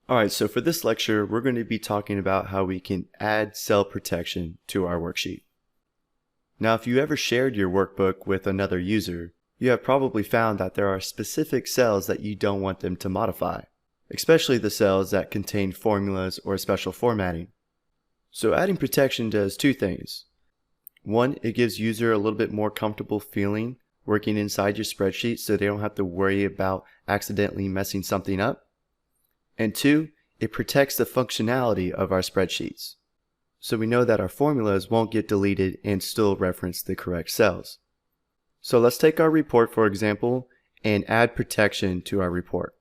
Alright, so for this lecture, we're going to be talking about how we can add cell protection to our worksheet. Now, if you ever shared your workbook with another user, you have probably found that there are specific cells that you don't want them to modify, especially the cells that contain formulas or special formatting. So adding protection does two things. One, it gives user a little bit more comfortable feeling working inside your spreadsheet so they don't have to worry about accidentally messing something up. And two, it protects the functionality of our spreadsheets. So we know that our formulas won't get deleted and still reference the correct cells. So let's take our report, for example, and add protection to our report.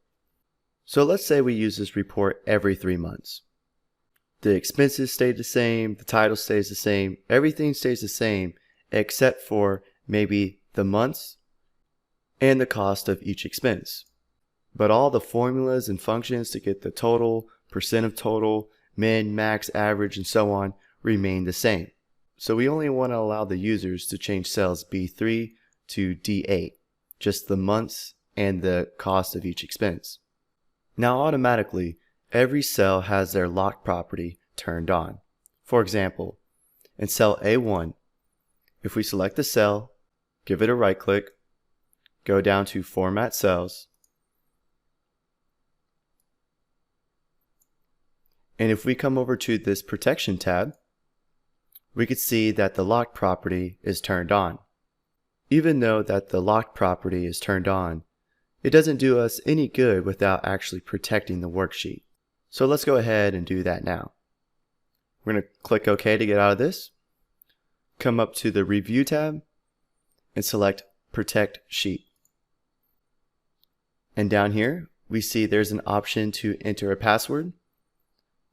So let's say we use this report every 3 months. The expenses stay the same, the title stays the same, everything stays the same except for maybe the months and the cost of each expense. But all the formulas and functions to get the total, percent of total, min, max, average, and so on remain the same. So we only want to allow the users to change cells B3 to D8, just the months and the cost of each expense. Now automatically, every cell has their lock property turned on. For example, in cell A1, if we select the cell, give it a right click, go down to Format Cells, and if we come over to this Protection tab, we could see that the lock property is turned on. Even though that the lock property is turned on, it doesn't do us any good without actually protecting the worksheet. So let's go ahead and do that now. We're going to click OK to get out of this. Come up to the Review tab and select Protect Sheet. And down here, we see there's an option to enter a password.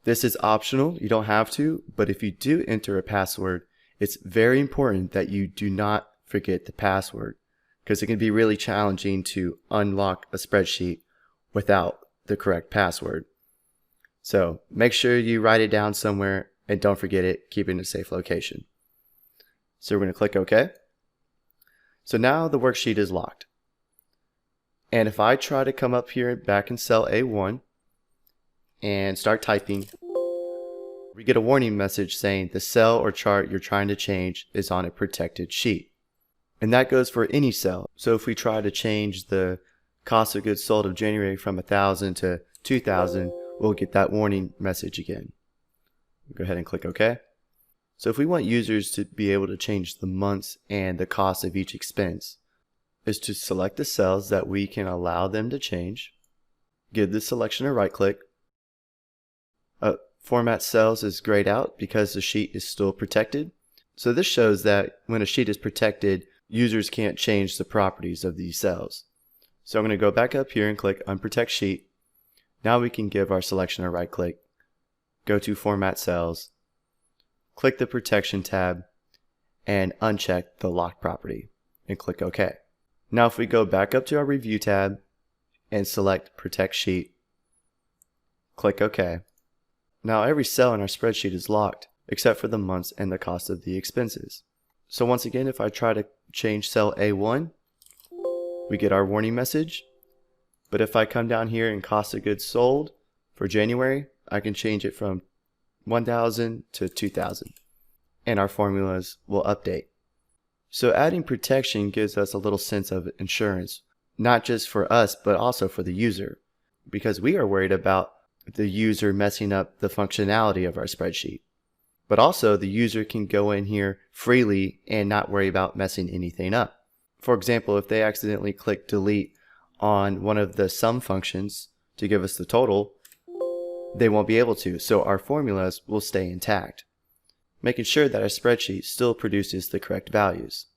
This is optional, you don't have to, but if you do enter a password, it's very important that you do not forget the password, because it can be really challenging to unlock a spreadsheet without the correct password. So make sure you write it down somewhere and don't forget it, keep it in a safe location. So we're going to click OK. So now the worksheet is locked. And if I try to come up here back in cell A1 and start typing, we get a warning message saying the cell or chart you're trying to change is on a protected sheet. And that goes for any cell. So if we try to change the cost of goods sold of January from 1,000 to 2,000, we'll get that warning message again. Go ahead and click OK. So if we want users to be able to change the months and the cost of each expense, is to select the cells that we can allow them to change, give the selection a right click. Format Cells is grayed out because the sheet is still protected. So this shows that when a sheet is protected, users can't change the properties of these cells. So I'm going to go back up here and click Unprotect Sheet. Now we can give our selection a right click, go to Format Cells, click the Protection tab, and uncheck the lock property, and click OK. Now if we go back up to our Review tab and select Protect Sheet, click OK. Now every cell in our spreadsheet is locked except for the months and the cost of the expenses. So once again, if I try to change cell A1, we get our warning message. But if I come down here in cost of goods sold for January, I can change it from 1,000 to 2,000. And our formulas will update. So adding protection gives us a little sense of insurance, not just for us, but also for the user, because we are worried about the user messing up the functionality of our spreadsheet. But also the user can go in here freely and not worry about messing anything up. For example, if they accidentally click delete on one of the sum functions to give us the total, they won't be able to, so our formulas will stay intact, making sure that our spreadsheet still produces the correct values.